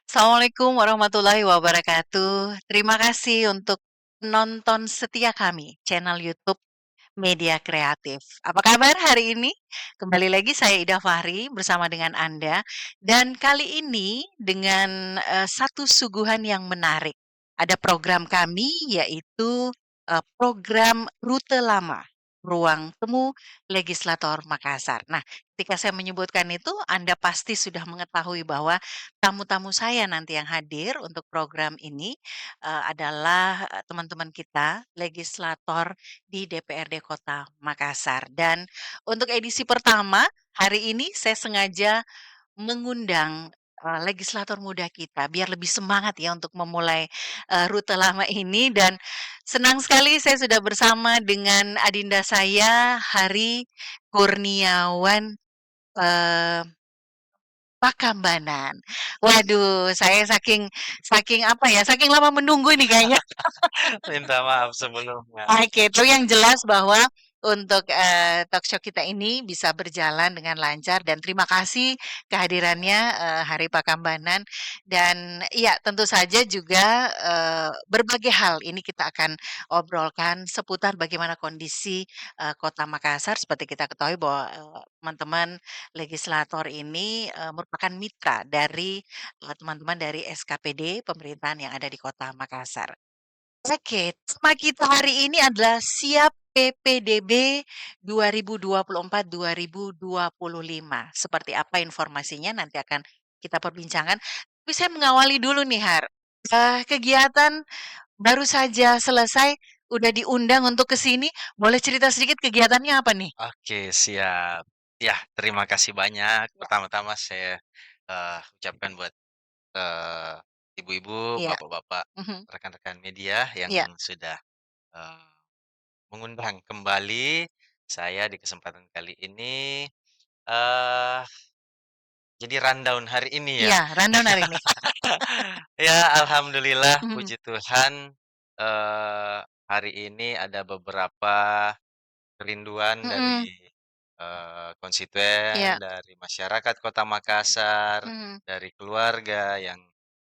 Assalamualaikum warahmatullahi wabarakatuh. Terima kasih untuk penonton setia kami, channel YouTube Media Kreatif. Apa kabar hari ini? Kembali lagi saya Ida Fahri bersama dengan Anda dan kali ini dengan satu suguhan yang menarik. Ada program kami yaitu program Rute Lama, Ruang Temu Legislator Makassar. Nah, ketika saya menyebutkan itu, Anda pasti sudah mengetahui bahwa tamu-tamu saya nanti yang hadir untuk program ini adalah teman-teman kita, legislator di DPRD Kota Makassar. Dan untuk edisi pertama, hari ini saya sengaja mengundang legislator muda kita biar lebih semangat ya untuk memulai rute lama ini dan senang sekali saya sudah bersama dengan adinda saya Hari Kurniawan eh, Pakambanan. Waduh, saya saking saking apa ya, saking lama menunggu nih kayaknya. Minta maaf sebelumnya. Oke, itu yang jelas bahwa untuk talk show kita ini bisa berjalan dengan lancar dan terima kasih kehadirannya Hari Pakambanan dan ya tentu saja juga berbagai hal ini kita akan obrolkan seputar bagaimana kondisi Kota Makassar seperti kita ketahui bahwa teman-teman legislator ini merupakan mitra dari teman-teman dari SKPD pemerintahan yang ada di Kota Makassar. Oke, tema kita hari ini adalah Siap PPDB 2024-2025. Seperti apa informasinya nanti akan kita perbincangkan. Tapi saya mengawali dulu nih, Har. Kegiatan baru saja selesai, udah diundang untuk ke sini. Boleh cerita sedikit kegiatannya apa nih? Oke, siap. Ya, terima kasih banyak. Ya. Pertama-tama saya ucapkan buat eh, ibu-ibu, Iya. bapak-bapak, Mhm. rekan-rekan media yang Iya. sudah eh, mengundang kembali saya di kesempatan kali ini. eh jadi rundown hari ini ya. Iya, rundown hari ini. Ya, alhamdulillah, Mhm. puji Tuhan. Hari ini ada beberapa kerinduan Mhm. dari, konstituen, Iya. dari masyarakat Kota Makassar, Mhm. dari keluarga yang,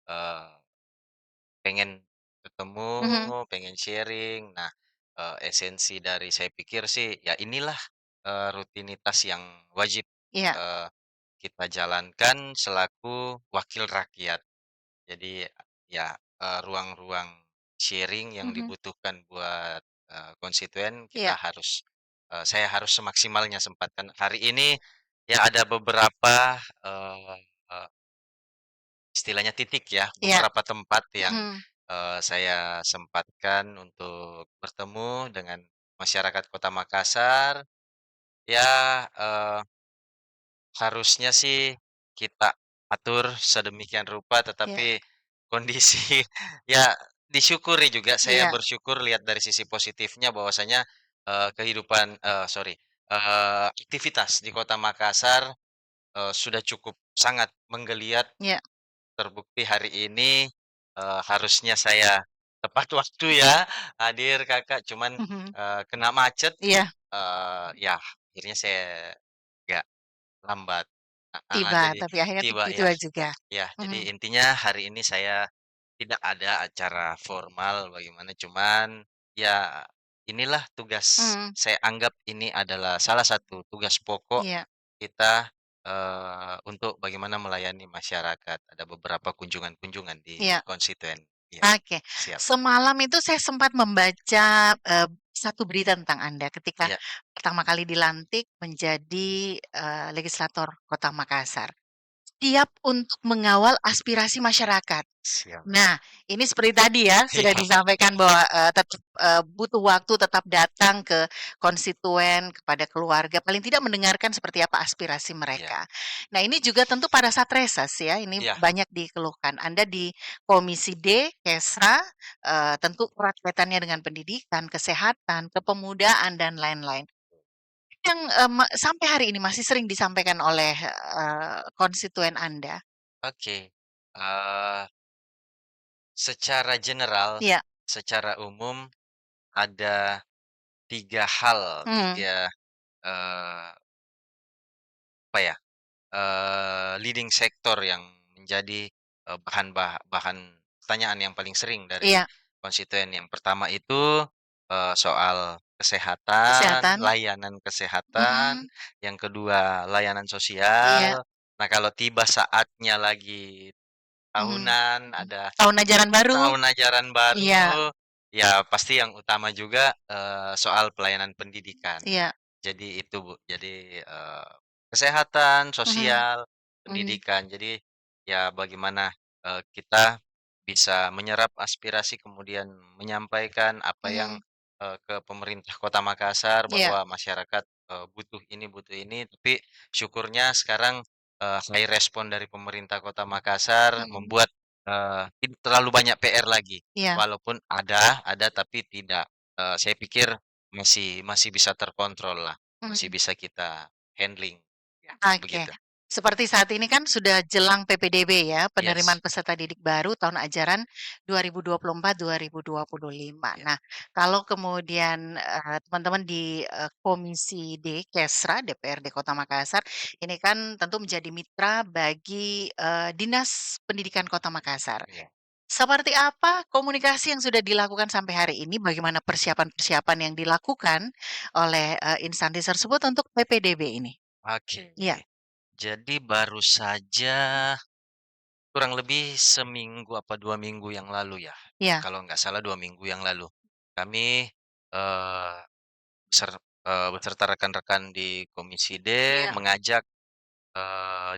eee, pengen ketemu, Mhm. pengen sharing. Nah, esensi dari saya pikir sih, ya inilah, rutinitas yang wajib, Iya. eee, kita jalankan selaku wakil rakyat. Jadi, ya, ruang-ruang sharing yang Mhm. dibutuhkan buat, konstituen kita Iya. harus saya harus semaksimalnya sempatkan. Hari ini, ya ada beberapa, eee eee, istilahnya titik ya, Iya. beberapa tempat yang, Mhm. saya sempatkan untuk bertemu dengan masyarakat Kota Makassar. Ya, harusnya sih kita atur sedemikian rupa, Iya. tetapi kondisi ya disyukuri juga, saya Iya. bersyukur lihat dari sisi positifnya bahwasanya, kehidupan sorry, aktivitas di Kota Makassar, sudah cukup sangat menggeliat. Iya. Terbukti hari ini, harusnya saya tepat waktu ya hadir Kakak, cuman, Mhm. kena macet, Iya. ya akhirnya saya agak lambat, heeh, Tiba, jadi tapi akhirnya tiba ya. tiba juga. Ya, Mhm. jadi intinya hari ini saya tidak ada acara formal bagaimana, cuman ya inilah tugas, Mhm. saya anggap ini adalah salah satu tugas pokok Iya. kita, untuk bagaimana melayani masyarakat. Ada beberapa kunjungan-kunjungan di Iya. konstituen. Iya, Oke. siap. Semalam itu saya sempat membaca, satu berita tentang Anda ketika Iya, pertama kali dilantik menjadi, legislator Kota Makassar. Siap untuk mengawal aspirasi masyarakat. siap. Nah, ini seperti tadi ya, sudah Iya, disampaikan bahwa, tetap, butuh waktu tetap datang ke konstituen, kepada keluarga, paling tidak mendengarkan seperti apa aspirasi iya, mereka. Nah, ini juga tentu pada saat reses ya, ini iya, banyak dikeluhkan. Anda di Komisi D, Kesra, tentu erat kaitannya dengan pendidikan, kesehatan, kepemudaan, dan lain-lain. Yang, sampai hari ini masih sering disampaikan oleh, konstituen Anda? oke. Secara general, Iya. secara umum ada 3 hal, Mhm. 3 apa ya, leading sektor yang menjadi bahan pertanyaan yang paling sering dari Iya, konstituen. Yang pertama itu, soal kesehatan, kesehatan, layanan kesehatan, mhm, yang kedua layanan iya, sosial. Nah, kalau tiba saatnya lagi mhm, tahunan, mhm. ada Tahun ajaran baru, tahun ajaran iya, baru, ya pasti yang utama juga, soal pelayanan pendidikan. iya, Jadi itu, Bu. Jadi, kesehatan, mhm, sosial, mhm, pendidikan. Jadi, ya bagaimana, kita bisa menyerap aspirasi kemudian menyampaikan apa yang, mhm, ke pemerintah Kota Makassar iya, bahwa masyarakat, butuh ini, tapi syukurnya sekarang, high respon dari pemerintah Kota Makassar mhm, membuat, tidak terlalu banyak PR lagi. iya, Walaupun ada tapi tidak, saya pikir masih masih bisa terkontrol lah, masih mhm. bisa kita handling, ya Oke. begitu. Seperti saat ini kan sudah jelang PPDB ya, penerimaan Yes, peserta didik baru tahun ajaran 2024-2025. ya, Nah, kalau kemudian, teman-teman di, Komisi D, Kesra, DPRD Kota Makassar, ini kan tentu menjadi mitra bagi, Dinas Pendidikan Kota Makassar. iya. Seperti apa komunikasi yang sudah dilakukan sampai hari ini? Bagaimana persiapan-persiapan yang dilakukan oleh, instansi tersebut untuk PPDB ini? Oke, Iya, jadi baru saja kurang lebih seminggu apa 2 minggu yang lalu ya, iya, kalau nggak salah 2 minggu yang lalu, kami, eee, beserta rekan-rekan di Komisi D iya, mengajak,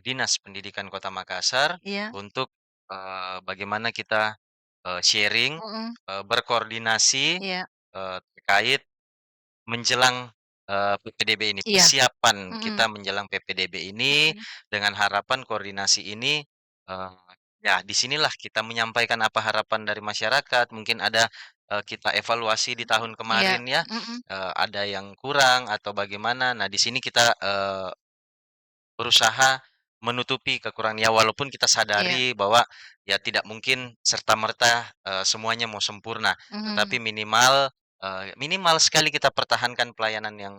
Dinas Pendidikan Kota Makassar iya, untuk, bagaimana kita, sharing, mhm, berkoordinasi, iya, terkait menjelang, PPDB ini, iya, persiapan mhm, kita menjelang PPDB ini, mhm, dengan harapan koordinasi ini, eee, ya di sinilah kita menyampaikan apa harapan dari masyarakat, mungkin ada, kita evaluasi di tahun iya, kemarin ya, mhm, ada yang kurang atau bagaimana. Nah, di sini kita, berusaha menutupi kekurangan ya walaupun kita iya, sadari bahwa ya tidak mungkin serta-merta, semuanya mau sempurna, tetapi mhm, minimal, minimal sekali kita pertahankan pelayanan yang,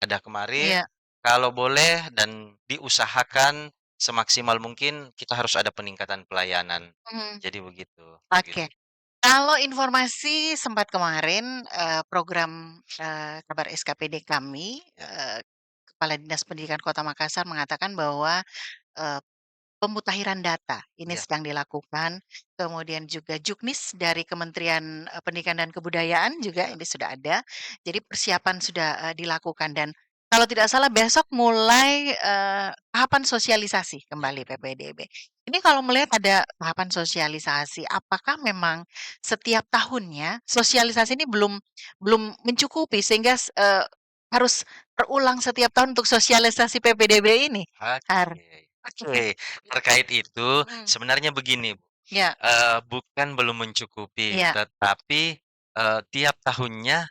ada kemarin, iya, kalau boleh dan diusahakan semaksimal mungkin kita harus ada peningkatan pelayanan. mhm, Jadi begitu oke. begitu. Kalau informasi sempat kemarin, program, kabar SKPD kami, Ya, Kepala Dinas Pendidikan Kota Makassar mengatakan bahwa, eee pemutahiran data ini iya, sedang dilakukan, kemudian juga juknis dari Kementerian, Pendidikan dan Kebudayaan juga ya, ini sudah ada. Jadi persiapan sudah, dilakukan dan kalau tidak salah besok mulai, tahapan sosialisasi ya. kembali PPDB. Ini kalau melihat ada tahapan sosialisasi, apakah memang setiap tahunnya sosialisasi ini belum belum mencukupi sehingga harus terulang setiap tahun untuk sosialisasi PPDB ini? Oke oke, terkait itu Mhm, sebenarnya begini, iya, Bukan belum mencukupi, iya, tetapi, tiap tahunnya,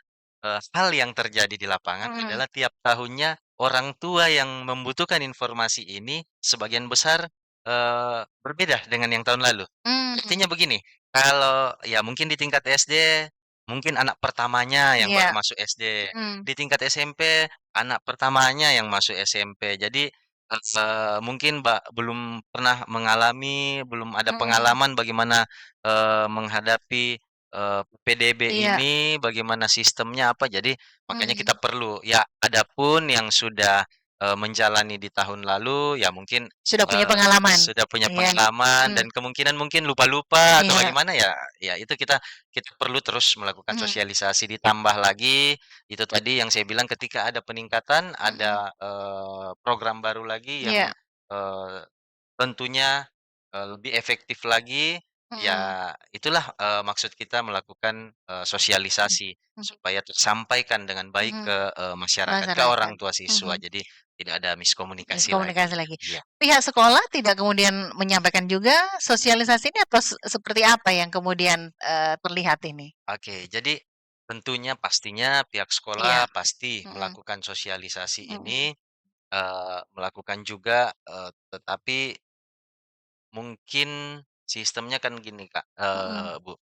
hal yang terjadi di lapangan mhm, adalah tiap tahunnya orang tua yang membutuhkan informasi ini sebagian besar, berbeda dengan yang tahun lalu. mmm, Artinya begini, kalau ya mungkin di tingkat SD, mungkin anak pertamanya yang baru iya, masuk SD, mhm, di tingkat SMP, anak pertamanya yang masuk SMP. Jadi, mungkin belum pernah mengalami, belum ada mhm, pengalaman bagaimana, menghadapi, PDB iya, ini, bagaimana sistemnya apa, jadi makanya kita mhm, perlu ya adapun yang sudah, menjalani di tahun lalu, ya mungkin sudah punya pengalaman, sudah punya iya, pengalaman mhm, dan kemungkinan mungkin lupa-lupa atau iya, bagaimana ya, ya itu kita kita perlu terus melakukan mhm, sosialisasi. Ditambah lagi, itu tadi yang saya bilang ketika ada peningkatan, mhm, ada, program baru lagi yang, iya, eee, tentunya, lebih efektif lagi, mhm, ya itulah, maksud kita melakukan, mhm, sosialisasi mhm, supaya tersampaikan dengan baik mhm, ke, masyarakat, ke masyarakat, orang tua siswa. mhm, Jadi tidak ada miskomunikasi lagi. miskomunikasi lagi. Iya. Pihak sekolah tidak kemudian menyampaikan juga sosialisasi ini atau seperti apa yang kemudian, terlihat ini? Oke, jadi tentunya pastinya pihak Iya, sekolah pasti mhm, melakukan sosialisasi mhm, ini, melakukan juga, tetapi mungkin sistemnya kan gini Kak, mhm, Bu,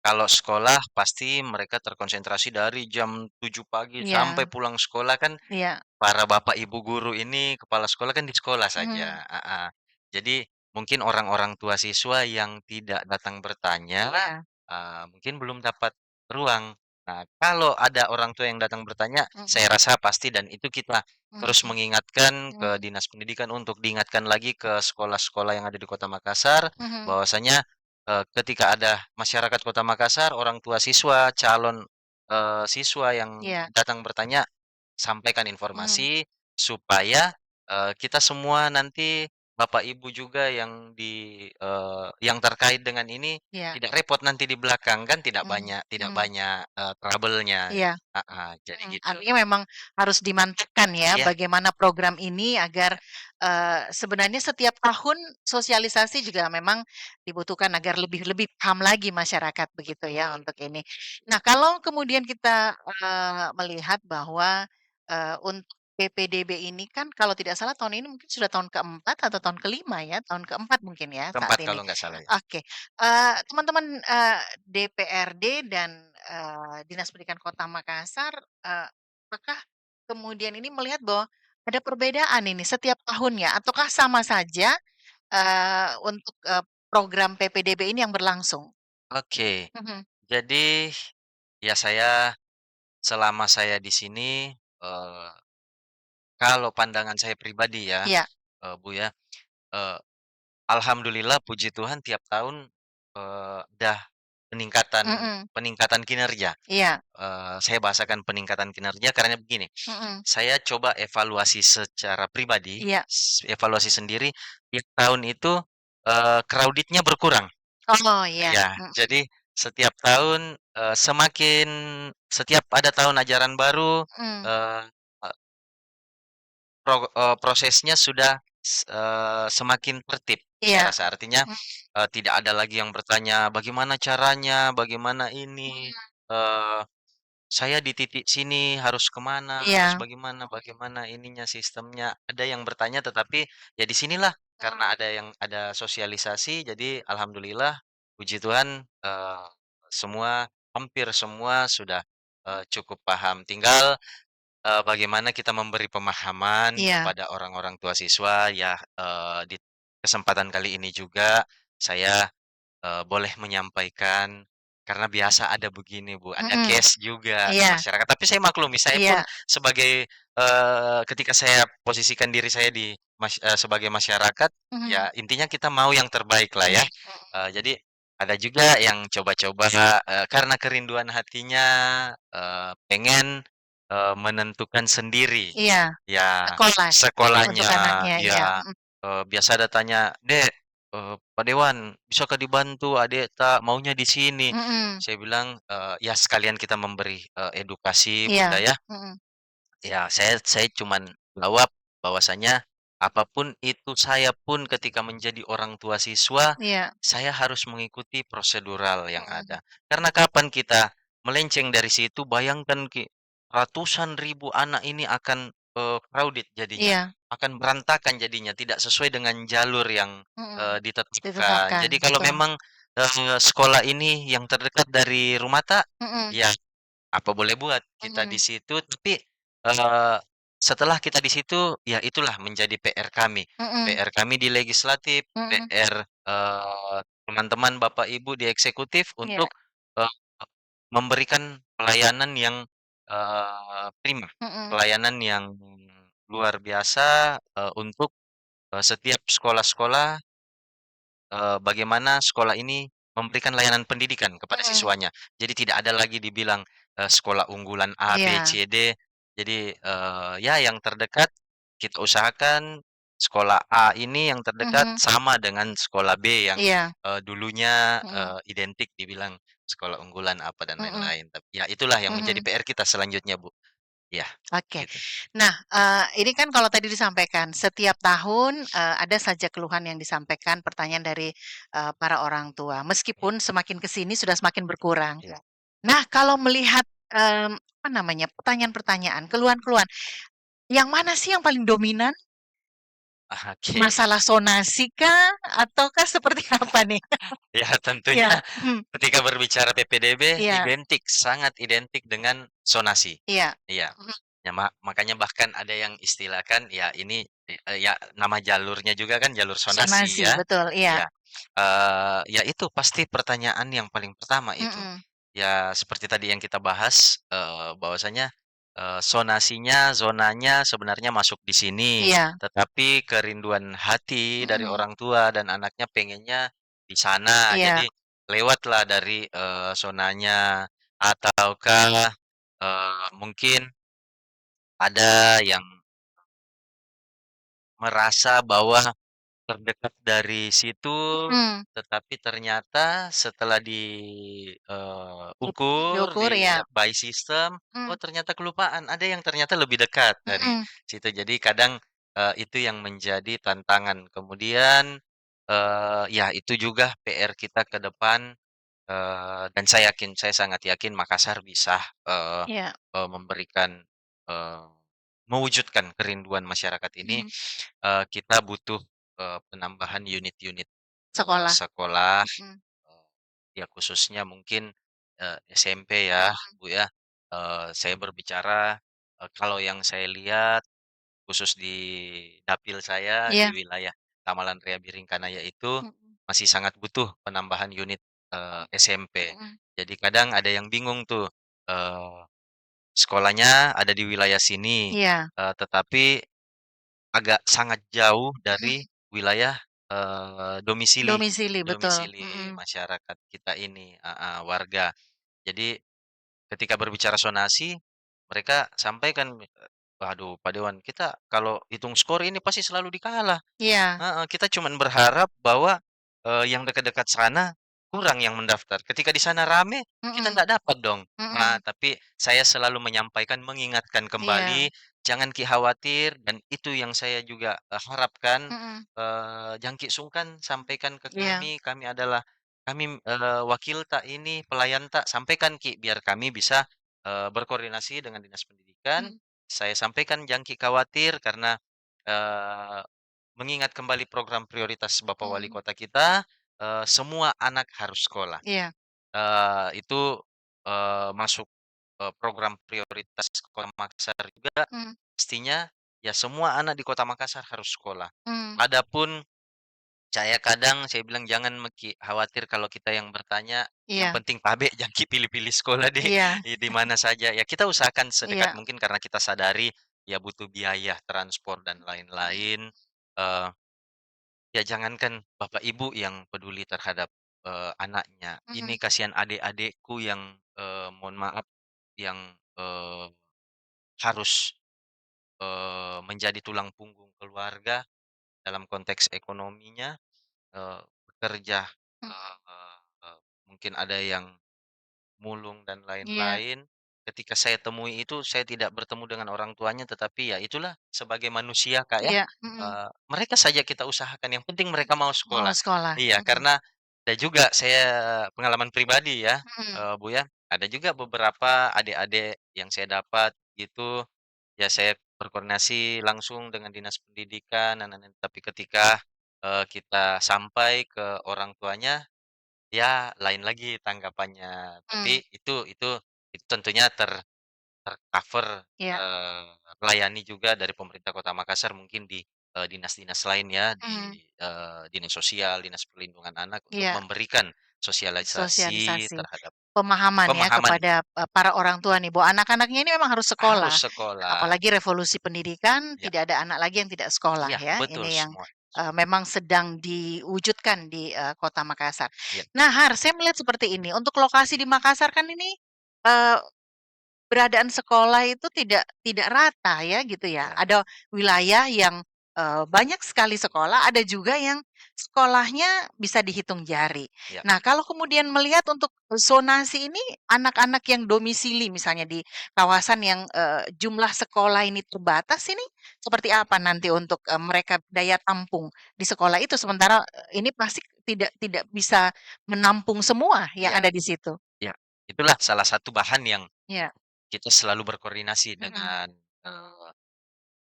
kalau sekolah pasti mereka terkonsentrasi dari jam 7 pagi sampai iya, pulang sekolah kan iya, para bapak ibu guru ini, kepala sekolah kan di sekolah mhm, saja, heeh. Jadi mungkin orang-orang tua siswa yang tidak datang bertanya, Iya. mungkin belum dapat ruang. Nah, kalau ada orang tua yang datang bertanya, Mhm, saya rasa pasti dan itu kita terus mhm, mengingatkan ke mhm, Dinas Pendidikan untuk diingatkan lagi ke sekolah-sekolah yang ada di Kota Makassar, mhm, bahwasanya, ketika ada masyarakat Kota Makassar, orang tua siswa, calon, siswa yang iya, datang bertanya, sampaikan mhm, informasi supaya, kita semua nanti bapak ibu juga yang terkait dengan ini iya, tidak repot nanti di belakang, kan mhm, tidak mhm, banyak, trouble-nya. iya. Heeh, jadi Mhm, gitu. artinya memang harus dimantapkan ya Iya, bagaimana program ini agar, iya, sebenarnya setiap tahun sosialisasi juga memang dibutuhkan agar lebih lebih paham lagi masyarakat begitu ya betul. untuk ini. Nah kalau kemudian kita, melihat bahwa, untuk PPDB ini kan kalau tidak salah tahun ini mungkin sudah tahun keempat atau tahun kelima ya? Tahun keempat mungkin ya saat Keempat ini. kalau nggak salah ya. Oke, teman-teman, DPRD dan, Dinas Pendidikan Kota Makassar, apakah kemudian ini melihat bahwa ada perbedaan ini setiap tahunnya ataukah sama saja, untuk, program PPDB ini yang berlangsung? Oke, Mhm, jadi ya selama saya di sini, eee, kalau pandangan saya pribadi ya, iya, Bu, ya, eee, alhamdulillah puji Tuhan tiap tahun, ada peningkatan mhm, peningkatan kinerja. iya, Saya bahasakan peningkatan kinerja karena begini, mhm, saya coba evaluasi secara pribadi, iya. evaluasi sendiri, tiap tahun itu, crowded-nya berkurang. Oh iya, Ya, mhm, jadi setiap tahun, setiap ada tahun ajaran baru, mhm, eee, e prosesnya sudah semakin tertib, saya iya, rasa. Artinya, mhm, tidak ada lagi yang bertanya, "Bagaimana caranya? Bagaimana ini?" mhm, eee Saya di titik sini harus kemana, harus iya, bagaimana bagaimana ininya, sistemnya. Ada yang bertanya tetapi ya di sinilah karena mhm, ada sosialisasi jadi alhamdulillah puji Tuhan, hampir semua sudah, cukup paham. Tinggal, bagaimana kita memberi pemahaman iya, kepada orang-orang tua siswa ya, di kesempatan kali ini juga saya boleh menyampaikan, karena biasa ada begini Bu, ada mhm, case juga di iya, masyarakat, tapi saya maklumi, saya pun iya, sebagai, ketika saya posisikan diri saya sebagai masyarakat, mhm, ya intinya kita mau yang terbaik lah mhm, ya. mhm, Jadi ada juga yang coba-coba, karena kerinduan hatinya, pengen, menentukan sendiri, iya, ya sekolah untuk sekolahnya, anaknya, iya, ya, mhm, biasa ada tanya, "Dek, Pak Dewan, bisakah dibantu adik tak maunya di sini." mhm, Saya bilang, ya sekalian kita memberi, edukasi Bunda iya, ya. mhm, Ya saya cuman jawab bahwasanya apapun itu saya pun ketika menjadi orang tua siswa, iya, saya harus mengikuti prosedural yang mhm, ada. Karena kapan kita melenceng dari situ bayangkan ratusan ribu anak ini akan, crowded jadinya, iya, akan berantakan jadinya, tidak sesuai dengan jalur yang, mhm, ditetapkan. ditetapkan, Jadi kalau betul, memang, sekolah ini yang terdekat dari rumah tak, mhm, ya apa boleh buat, kita di mhm, situ tapi, eee, setelah kita di situ, ya itulah menjadi PR kami. mhm, PR kami di legislatif, mhm, PR, teman-teman Bapak Ibu di eksekutif iya, untuk, eee, memberikan pelayanan yang, prima, mhm, pelayanan yang luar biasa, untuk, setiap sekolah-sekolah. Bagaimana sekolah ini memberikan layanan pendidikan kepada mhm, siswanya. Jadi tidak ada lagi dibilang, sekolah unggulan A, B, iya, C, D. Jadi, ya yang terdekat kita usahakan sekolah A ini yang terdekat mhm, sama dengan sekolah B yang, iya, dulunya, mhm, identik dibilang sekolah unggulan apa dan mhm, lain-lain. Tapi ya itulah yang menjadi mhm. PR kita selanjutnya, Bu. Ya Oke. gitu. Nah, ini kan kalau tadi disampaikan setiap tahun, ada saja keluhan yang disampaikan, pertanyaan dari, para orang tua, meskipun semakin ke sini sudah semakin berkurang. Iya. Nah, kalau melihat, apa namanya, pertanyaan-pertanyaan, keluhan-keluhan, yang mana sih yang paling dominan? Oke. Masalah sonasi kah? Ataukah seperti apa nih? Ya tentunya Iya, mhm, ketika berbicara PPDB iya, identik, sangat identik dengan sonasi. iya, Iya, mhm, ya makanya bahkan ada yang istilahkan, ya ini Ya nama jalurnya juga kan jalur sonasi Sonasi, ya. betul, iya, Ya, ya itu pasti pertanyaan yang paling pertama itu. mhm, Ya seperti tadi yang kita bahas, bahwasanya, sonasinya, zonanya sebenarnya masuk di sini, iya, tetapi kerinduan hati dari mhm, orang tua dan anaknya pengennya di sana. iya, Jadi lewatlah dari, zonanya ataukah, mungkin ada yang merasa bahwa terdekat dari situ, mhm, tetapi ternyata setelah ukur diukur, di iya, by system, oh mmm, ternyata kelupaan, ada yang ternyata lebih dekat dari mhm, situ. Jadi kadang, itu yang menjadi tantangan. Kemudian, ya itu juga PR kita ke depan, dan saya sangat yakin Makassar bisa, eee iya, eee, memberikan, eee, mewujudkan kerinduan masyarakat ini. mhm, Kita butuh, penambahan unit-unit, sekolah, sekolah, mhm, ya khususnya mungkin, SMP ya, mhm, Bu, ya. Saya berbicara, kalau yang saya lihat khusus di dapil saya di iya, wilayah Tamalan Rea Biringkanaya itu mhm, masih sangat butuh penambahan unit, SMP. mhm, Jadi kadang ada yang bingung tuh, eee, sekolahnya ada di wilayah sini, iya, tetapi agak sangat jauh dari mhm, wilayah, domisili domisili, betul, domisili mhm, masyarakat kita ini heeh, warga. Jadi ketika berbicara sonasi, mereka sampaikan, "Waduh Pak Dewan, kita kalau hitung skor ini pasti selalu dikalah." iya, Heeh, kita cuman berharap bahwa, yang dekat-dekat sana kurang yang mendaftar. Ketika di sana rame, kita mhm, nggak dapat dong. Nah, mhm, tapi saya selalu menyampaikan, mengingatkan iya, kembali, "Jangan Ki khawatir," dan itu yang saya juga, harapkan, mhm, "Jangan Ki sungkan, sampaikan ke iya, kami adalah kami, wakil tak ini, pelayan tak, sampaikan Ki, biar kami bisa, berkoordinasi dengan Dinas Pendidikan. mhm, Saya sampaikan jangan Ki khawatir karena, eee" mengingat kembali program prioritas Bapak Wali mhm, Kota kita, semua anak harus sekolah. iya, Itu, masuk, program prioritas Kota Makassar juga, mmm, pastinya ya semua anak di Kota Makassar harus sekolah. mmm, Adapun saya bilang, "Jangan Meki, khawatir kalau kita yang bertanya, yang iya, penting pabe jangan Ki pilih-pilih sekolah iya, di mana saja." Ya kita usahakan sedekat iya, mungkin karena kita sadari ya butuh biaya transport dan mhm, lain-lain, eee ya jangankan bapak ibu yang peduli terhadap, anaknya, ini mhm, kasihan adik-adikku yang, mohon maaf yang, harus, menjadi tulang punggung keluarga dalam konteks ekonominya, bekerja, mhm, eee, mungkin ada yang mulung dan iya, lain-lain. Ketika saya temui itu, saya tidak bertemu dengan orang tuanya, tetapi ya itulah sebagai manusia, Kak, ya, iya, mhm, mereka saja kita usahakan, yang penting mereka mau mau sekolah. sekolah, Iya, mhm, karena ada juga saya pengalaman pribadi ya, mhm, Bu, ya, ada juga beberapa adik-adik yang saya dapat gitu, ya saya berkoordinasi langsung dengan dinas pendidikan dan lain-lain, tapi ketika, kita sampai ke orang tuanya, ya, lain lagi tanggapannya. mmm, Tapi itu tentunya ter-cover, iya, melayani juga dari pemerintah Kota Makassar mungkin di, dinas-dinas lain ya, mhm, di, dinas sosial, dinas perlindungan anak untuk iya, memberikan sosialisasi sosialisasi. terhadap Pemahaman ya pemahaman kepada, para orang tua nih bahwa anak-anaknya ini memang harus harus sekolah. sekolah. Apalagi revolusi pendidikan Ya, tidak ada anak lagi yang tidak sekolah iya, ya. betul Ini yang, semua. memang sedang diwujudkan di, Kota Makassar. Ya, Nah Har, saya melihat seperti ini, untuk lokasi di Makassar kan ini, eee keberadaan sekolah itu tidak rata ya gitu ya. ya, Ada wilayah yang, banyak sekali sekolah, ada juga yang sekolahnya bisa dihitung jari. ya, Nah kalau kemudian melihat untuk zonasi ini anak-anak yang domisili misalnya di kawasan yang, jumlah sekolah ini terbatas ini seperti apa nanti untuk, mereka daya tampung di sekolah itu sementara, ini pasti tidak tidak bisa menampung semua yang ya, ada di situ? ya. Itulah salah satu bahan yang Iya, kita selalu berkoordinasi mhm, dengan,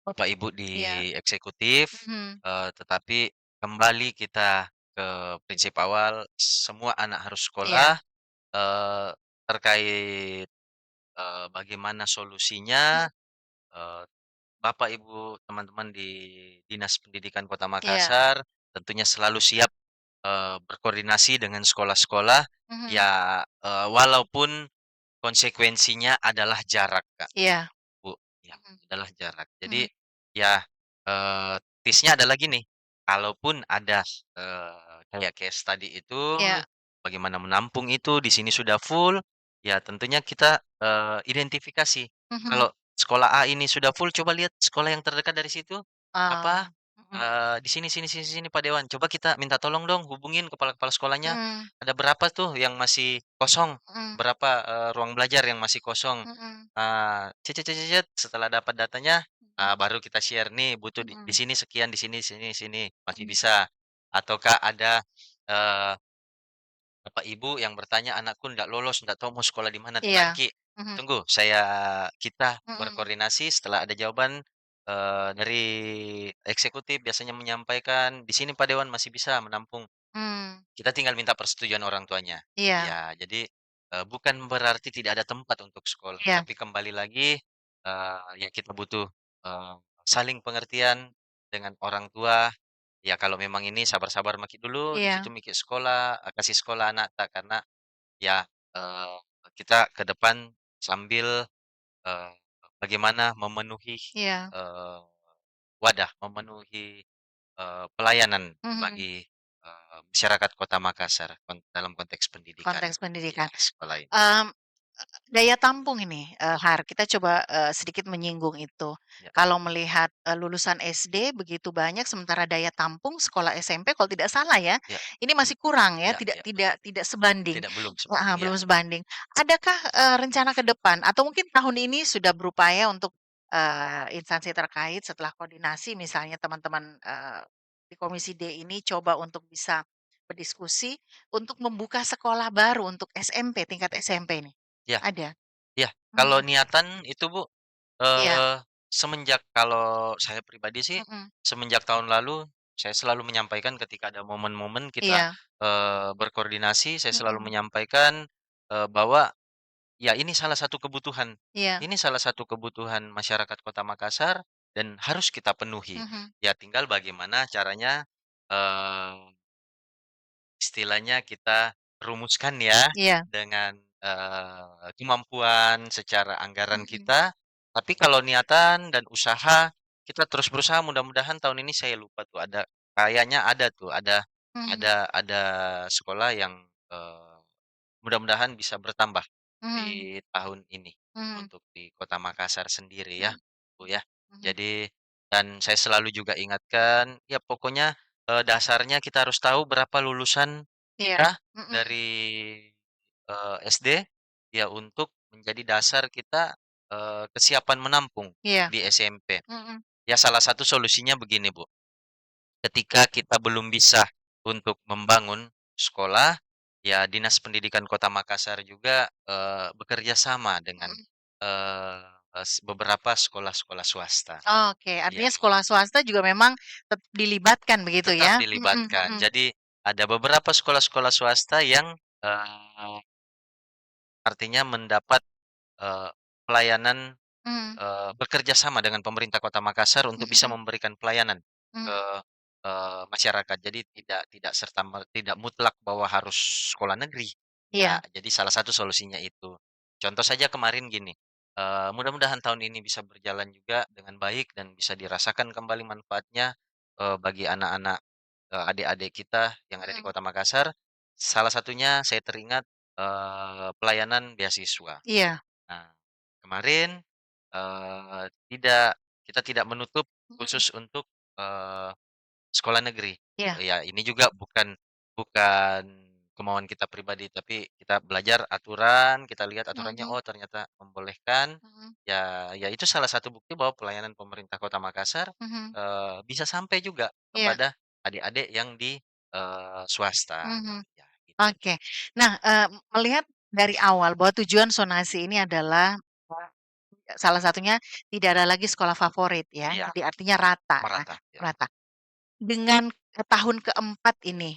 Bapak Ibu iya, di eksekutif, mhm. tetapi kembali kita ke prinsip awal, semua anak harus sekolah, Iya, terkait, bagaimana mmm, solusinya, Bapak, Ibu, teman-teman di Dinas Pendidikan Kota Iya. Makassar tentunya selalu siap, berkoordinasi dengan sekolah-sekolah, Mhm. ya, walaupun konsekuensinya adalah jarak, Kak. Iya. Bu, ya, Mhm. adalah jarak. Jadi, Mhm. ya, tipsnya adalah gini, kalaupun ada, kayak case tadi itu, Iya. bagaimana menampung itu, di sini sudah full, ya tentunya kita, identifikasi. Mhm. Kalau sekolah A ini sudah full, coba lihat sekolah yang terdekat dari situ, apa, Oh. Mhm. di sini sini sini sini, Pak Dewan, coba kita minta tolong dong, hubungin kepala-kepala sekolahnya, Mhm. ada berapa tuh yang masih kosong, Mhm. berapa, ruang belajar yang masih kosong. Mhm. Cet cet cet cet cet, setelah dapat datanya, Mhm. baru kita share nih butuh di Mhm. sini sekian, di sini sini sini, masih Mhm. bisa. Ataukah ada, eee, bapak ibu yang bertanya, "Anakku ndak lolos, ndak tahu mau sekolah di mana." Iya. Nanti Mhm. tunggu kita Mhm. berkoordinasi setelah ada jawaban, dari eksekutif biasanya menyampaikan, "Di sini Pak Dewan masih bisa menampung." Mmm. Kita tinggal minta persetujuan orang tuanya. Iya. Ya, jadi, bukan berarti tidak ada tempat untuk sekolah, Iya. tapi kembali lagi, ya kita butuh, eee, saling pengertian dengan orang tua. Ya kalau memang ini sabar-sabar maki dulu, di situ Iya. miki sekolah, kasih sekolah anak tak, karena ya, eee, kita ke depan sambil, eee, bagaimana memenuhi, Iya. memenuhi pelayanan Mhm. bagi, masyarakat Kota Makassar dalam konteks pendidikan. Konteks pendidikan. Iya, sekolah ini. Mmm, Daya tampung ini, Har, kita coba, sedikit menyinggung itu. Ya Kalau melihat, lulusan SD begitu banyak, sementara daya tampung sekolah SMP kalau tidak salah ya, ya ini masih kurang ya, ya tidak ya, betul. tidak tidak sebanding. Tidak, belum Heeh, sebanding, ya. belum sebanding. Adakah, rencana ke depan atau mungkin tahun ini sudah berupaya untuk, instansi terkait setelah koordinasi misalnya teman-teman, di Komisi D ini coba untuk bisa berdiskusi untuk membuka sekolah baru untuk SMP, tingkat SMP nih? Ya Ada? ya, kalau Mhm. niatan itu, Bu, Iya. semenjak kalau saya pribadi sih, Mhm. semenjak tahun lalu, saya selalu menyampaikan ketika ada momen-momen kita, Iya. berkoordinasi, saya selalu Mhm. menyampaikan, bahwa ya ini salah satu kebutuhan. Iya. Ini salah satu kebutuhan masyarakat Kota Makassar dan harus kita penuhi. Mhm. Ya tinggal bagaimana caranya, istilahnya kita rumuskan ya, Iya. dengan, kemampuan secara anggaran Mhm. kita, tapi kalau niatan dan usaha, kita terus berusaha mudah-mudahan tahun ini saya lupa tuh kayaknya ada tuh, Mhm. ada sekolah yang, mudah-mudahan bisa bertambah Mhm. di tahun ini Mhm. untuk di Kota Makassar sendiri ya, Mhm. Bu, ya. Mhm. Jadi dan saya selalu juga ingatkan, ya pokoknya, dasarnya kita harus tahu berapa lulusan Iya. kita Mhm. dari, SD, ya untuk menjadi dasar kita, kesiapan menampung Iya. di SMP. Mhm. Ya salah satu solusinya begini, Bu, ketika kita belum bisa untuk membangun sekolah, ya Dinas Pendidikan Kota Makassar juga, bekerja sama dengan, Mhm. eee, beberapa sekolah-sekolah swasta. Oke, Iya, artinya sekolah swasta juga memang tetap dilibatkan begitu tetap ya? Mhm. dilibatkan. Mhm. Jadi ada beberapa sekolah-sekolah swasta yang, artinya mendapat, pelayanan, Mhm. bekerja sama dengan pemerintah Kota Makassar untuk bisa Mhm. memberikan pelayanan ke, Mhm. masyarakat. Jadi tidak tidak mutlak bahwa harus sekolah negeri, Iya. ya. Jadi salah satu solusinya itu. Contoh saja kemarin gini, mudah-mudahan tahun ini bisa berjalan juga dengan baik dan bisa dirasakan kembali manfaatnya, bagi anak-anak, adik-adik kita yang ada di Mhm. Kota Makassar. Salah satunya saya teringat, pelayanan beasiswa. Iya. Nah, kemarin, kita tidak menutup Mhm. khusus untuk, eee, sekolah negeri. Iya. Ya ini juga bukan kemauan kita pribadi, tapi kita belajar aturan, kita lihat aturannya, Mhm. oh ternyata membolehkan. Mhm. Ya itu salah satu bukti bahwa pelayanan pemerintah Kota Makassar, Mhm. bisa sampai juga Iya. kepada adik-adik yang di, swasta. Mhm. Ya gitu. Oke. Nah, melihat dari awal bahwa tujuan sonasi ini adalah, salah satunya tidak ada lagi sekolah favorit ya, Iya, jadi artinya rata. Nah, merata, ya. rata. Dengan, tahun keempat ini,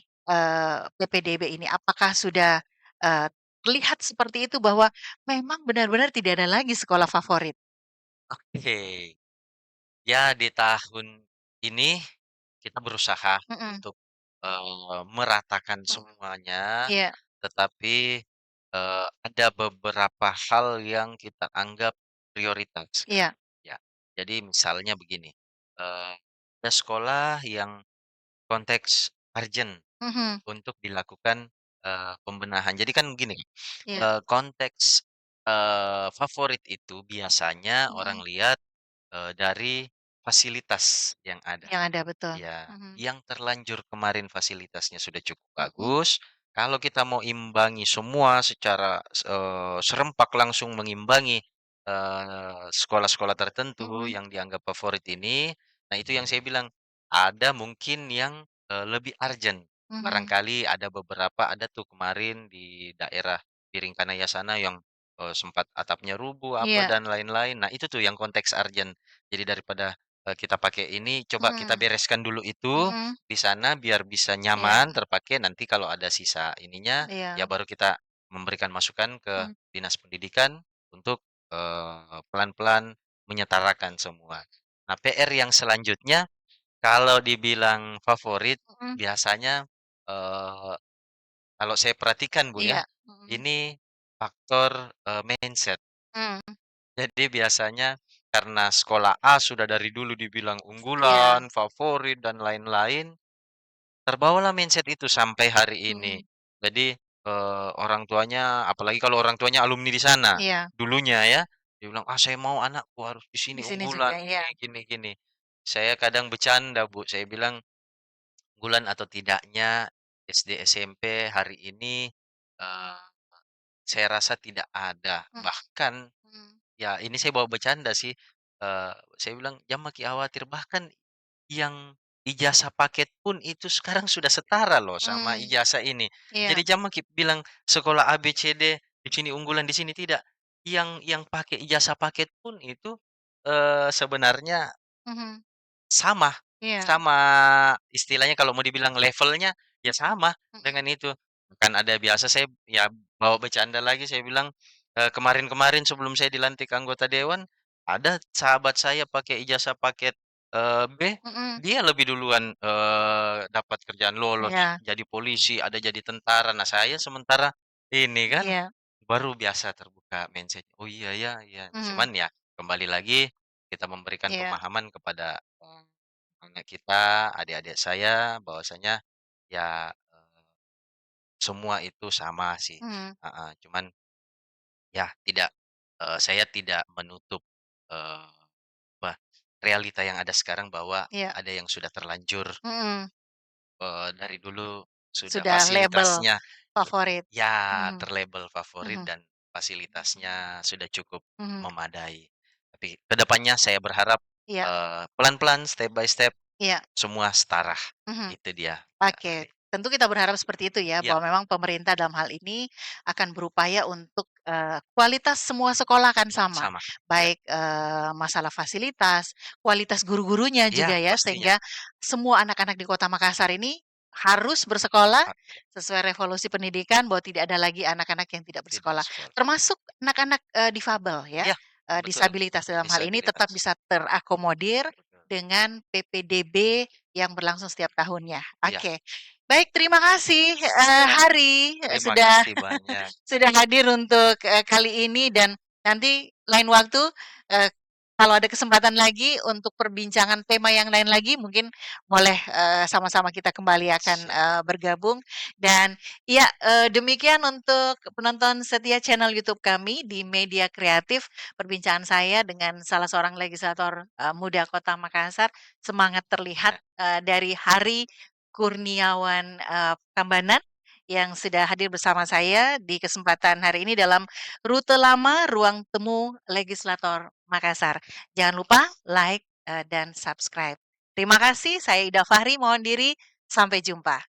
PPDB ini, apakah sudah, eee, terlihat seperti itu bahwa memang benar-benar tidak ada lagi sekolah favorit? Oke. Ya di tahun ini kita berusaha Mhm, untuk, meratakan mhm. semuanya, Iya, tetapi, ada beberapa hal yang kita anggap prioritas kan, iya. ya. Jadi misalnya begini, ada sekolah yang konteks urgent Mhm, untuk dilakukan, pembenahan. Jadi kan gini, iya, konteks, favorit itu biasanya orang mhm. lihat, dari fasilitas yang ada. Yang ada, betul. Ya, Mhm, yang terlanjur kemarin fasilitasnya sudah cukup mhm, bagus, kalau kita mau imbangi semua secara, serempak langsung mengimbangi, sekolah-sekolah tertentu mhm, yang dianggap favorit ini, nah itu yang saya bilang, ada mungkin yang, lebih urgent. mhm. Barangkali ada beberapa ada tuh kemarin di daerah Piringkanaya sana yang, sempat atapnya rubuh apa Iya, dan lain-lain. Nah itu tuh yang konteks urgent. Jadi daripada kita pakai ini, coba kita mhm, bereskan dulu itu mhm. di sana biar bisa Iya, nyaman terpakai, nanti kalau ada sisa ininya, ya iya, baru kita memberikan masukan ke mmm, dinas pendidikan untuk, pelan-pelan menyetarakan semua. Nah, PR yang selanjutnya kalau dibilang favorit, mhm. biasanya, eee, kalau saya perhatikan Bu ya, Iya, mhm, ini faktor, mindset. mmm, Jadi biasanya karena sekolah A sudah dari dulu dibilang iya, unggulan, favorit, dan lain-lain, terbawalah mindset itu sampai hari ini. mhm, Jadi, orang tuanya apalagi kalau orang tuanya alumni di sana, iya, dulunya ya, dia bilang, "Ah, saya mau anakku harus di sini di sini unggulan, juga, iya, ini, gini gini." Saya kadang bercanda, Bu, saya bilang, "Unggulan atau tidaknya SD, SMP hari ini, eee, saya rasa tidak ada. mhm, Bahkan mhm, ya, ini saya bawa bercanda sih, saya bilang, "Jangan makin khawatir, bahkan yang ijazah paket pun itu sekarang sudah setara loh sama mmm, ijazah ini." iya, Jadi jangan bilang sekolah A, B, C, D, di sini unggulan, di sini tidak. Yang pakai ijazah paket pun itu, sebenarnya mhm, sama, iya, sama istilahnya kalau mau dibilang levelnya, ya sama mhm, dengan itu. Kan ada biasa saya ya bawa bercanda lagi saya bilang, kemarin-kemarin sebelum saya dilantik anggota dewan, ada sahabat saya pakai ijazah paket, B, mhm, dia lebih duluan, dapat kerjaan, lolos iya, jadi polisi, ada jadi tentara. Nah saya sementara ini kan, iya, baru biasa terbuka mindset, "Oh iya ya, iya." mhm, Cuman ya kembali lagi kita memberikan iya, pemahaman kepada, anak kita, adik-adik saya, bahwasanya ya, semua itu sama sih, mhm, heeh. Cuman ya tidak, saya tidak menutup, eee, apa, realita yang ada sekarang bahwa iya, ada yang sudah terlanjur, mhm, dari dulu sudah sudah label fasilitasnya favorit, ya mhm, terlabel favorit mhm, dan fasilitasnya sudah cukup mhm, memadai. Tapi ke depannya saya berharap, iya, pelan-pelan, step by step, iya, semua setara. mhm. Itu dia, Mbak, Oke, tadi. tentu kita berharap seperti itu ya, Iya, bahwa memang pemerintah dalam hal ini akan berupaya untuk, kualitas semua sekolah akan sama, sama. Iya, baik, masalah fasilitas, kualitas guru-gurunya iya juga ya, pastinya. sehingga semua anak-anak di Kota Makassar ini harus bersekolah Iya, sesuai revolusi pendidikan, bahwa tidak ada lagi anak-anak yang tidak tidak bersekolah, sekolah. termasuk anak-anak, difabel ya, Iya, betul, disabilitas dalam hal ini tetap disabilitas. bisa terakomodir Betul. dengan PPDB yang berlangsung setiap tahunnya. Iya, Oke. Baik, terima kasih, siap. Hari, Terima sudah kasih banyak. sudah hadir untuk, kali ini, dan nanti lain waktu, eee, kalau ada kesempatan lagi untuk perbincangan tema yang lain lagi, mungkin boleh, sama-sama kita kembali akan, Siap. bergabung. Dan ya, demikian untuk penonton setia channel YouTube kami di Media Kreatif, perbincangan saya dengan salah seorang legislator, muda Kota Makassar. Semangat terlihat, dari Hari Kurniawan, Tambanan yang sudah hadir bersama saya di kesempatan hari ini dalam Rute Lama Ruang Temu Legislator Makassar. Jangan lupa like, dan subscribe. Terima kasih, saya Ida Fahri mohon diri, sampai jumpa.